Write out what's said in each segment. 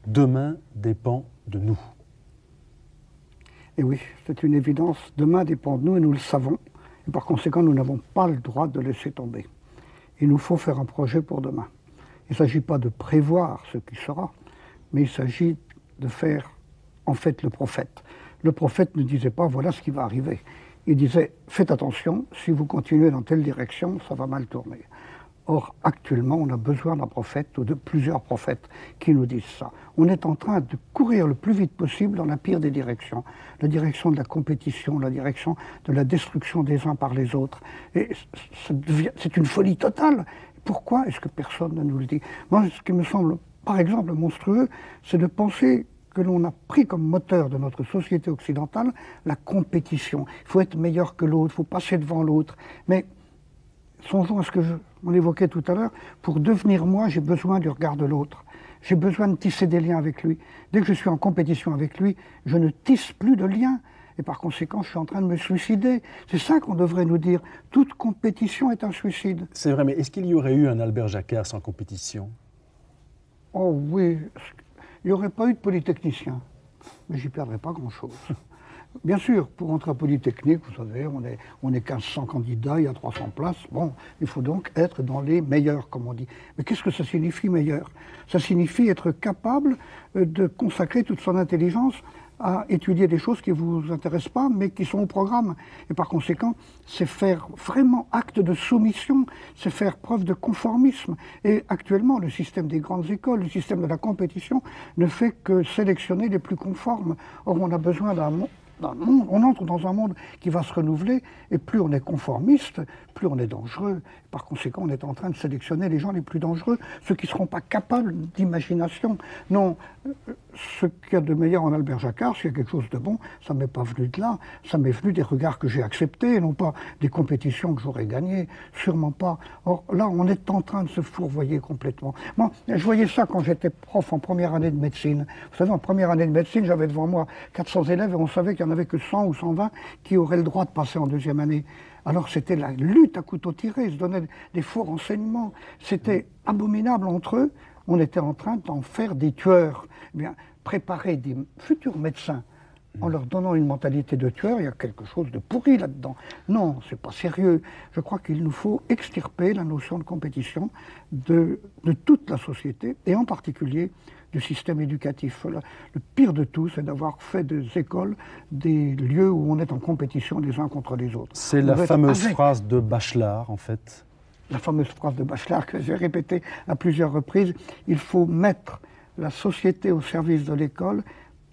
demain dépend de nous. Et oui, c'est une évidence. Demain dépend de nous et nous le savons. Et par conséquent, nous n'avons pas le droit de laisser tomber. Il nous faut faire un projet pour demain. Il ne s'agit pas de prévoir ce qui sera, mais il s'agit de faire, en fait, le prophète. Le prophète ne disait pas, voilà ce qui va arriver. Il disait, faites attention, si vous continuez dans telle direction, ça va mal tourner. Or, actuellement, on a besoin d'un prophète ou de plusieurs prophètes qui nous disent ça. On est en train de courir le plus vite possible dans la pire des directions. La direction de la compétition, la direction de la destruction des uns par les autres. Et c'est une folie totale. Pourquoi est-ce que personne ne nous le dit? Moi, ce qui me semble, par exemple, monstrueux, c'est de penser que l'on a pris comme moteur de notre société occidentale la compétition. Il faut être meilleur que l'autre, il faut passer devant l'autre. Mais songeons à ce que on évoquait tout à l'heure, pour devenir moi, j'ai besoin du regard de l'autre. J'ai besoin de tisser des liens avec lui. Dès que je suis en compétition avec lui, je ne tisse plus de liens. Et par conséquent, je suis en train de me suicider. C'est ça qu'on devrait nous dire. Toute compétition est un suicide. C'est vrai, mais est-ce qu'il y aurait eu un Albert Jacquard sans compétition? Oh oui, il n'y aurait pas eu de polytechnicien. Mais j'y perdrais pas grand-chose. Bien sûr, pour entrer à Polytechnique, vous savez, on est 1500 candidats, il y a 300 places. Bon, il faut donc être dans les meilleurs, comme on dit. Mais qu'est-ce que ça signifie, meilleur? Ça signifie être capable de consacrer toute son intelligence à étudier des choses qui ne vous intéressent pas, mais qui sont au programme. Et par conséquent, c'est faire vraiment acte de soumission, c'est faire preuve de conformisme. Et actuellement, le système des grandes écoles, le système de la compétition, ne fait que sélectionner les plus conformes. Or, on a besoin d'un monde. On entre dans un monde qui va se renouveler, et plus on est conformiste, plus on est dangereux. Par conséquent, on est en train de sélectionner les gens les plus dangereux, ceux qui ne seront pas capables d'imagination. Non, ce qu'il y a de meilleur en Albert Jacquard, s'il y a quelque chose de bon, ça ne m'est pas venu de là, ça m'est venu des regards que j'ai acceptés, non pas des compétitions que j'aurais gagnées, sûrement pas. Or là, on est en train de se fourvoyer complètement. Moi, je voyais ça quand j'étais prof en première année de médecine. Vous savez, en première année de médecine, j'avais devant moi 400 élèves et on savait qu'il n'y en avait que 100 ou 120 qui auraient le droit de passer en deuxième année. Alors c'était la lutte à couteau tiré, ils se donnaient des faux renseignements. C'était abominable entre eux. On était en train d'en faire des tueurs. Eh bien, préparer des futurs médecins en leur donnant une mentalité de tueur, il y a quelque chose de pourri là-dedans. Non, c'est pas sérieux. Je crois qu'il nous faut extirper la notion de compétition de toute la société, et en particulier du système éducatif. Le pire de tout, c'est d'avoir fait des écoles des lieux où on est en compétition les uns contre les autres. C'est la fameuse phrase de Bachelard, en fait. La fameuse phrase de Bachelard que j'ai répétée à plusieurs reprises. Il faut mettre la société au service de l'école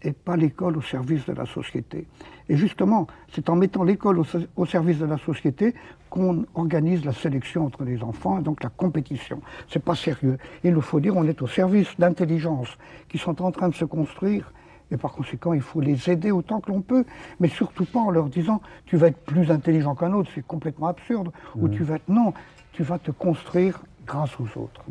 et pas l'école au service de la société. Et justement, c'est en mettant l'école au service de la société qu'on organise la sélection entre les enfants, et donc la compétition. C'est pas sérieux. Il nous faut dire on est au service d'intelligences qui sont en train de se construire, et par conséquent, il faut les aider autant que l'on peut, mais surtout pas en leur disant tu vas être plus intelligent qu'un autre, c'est complètement absurde, ou tu vas être non, tu vas te construire grâce aux autres.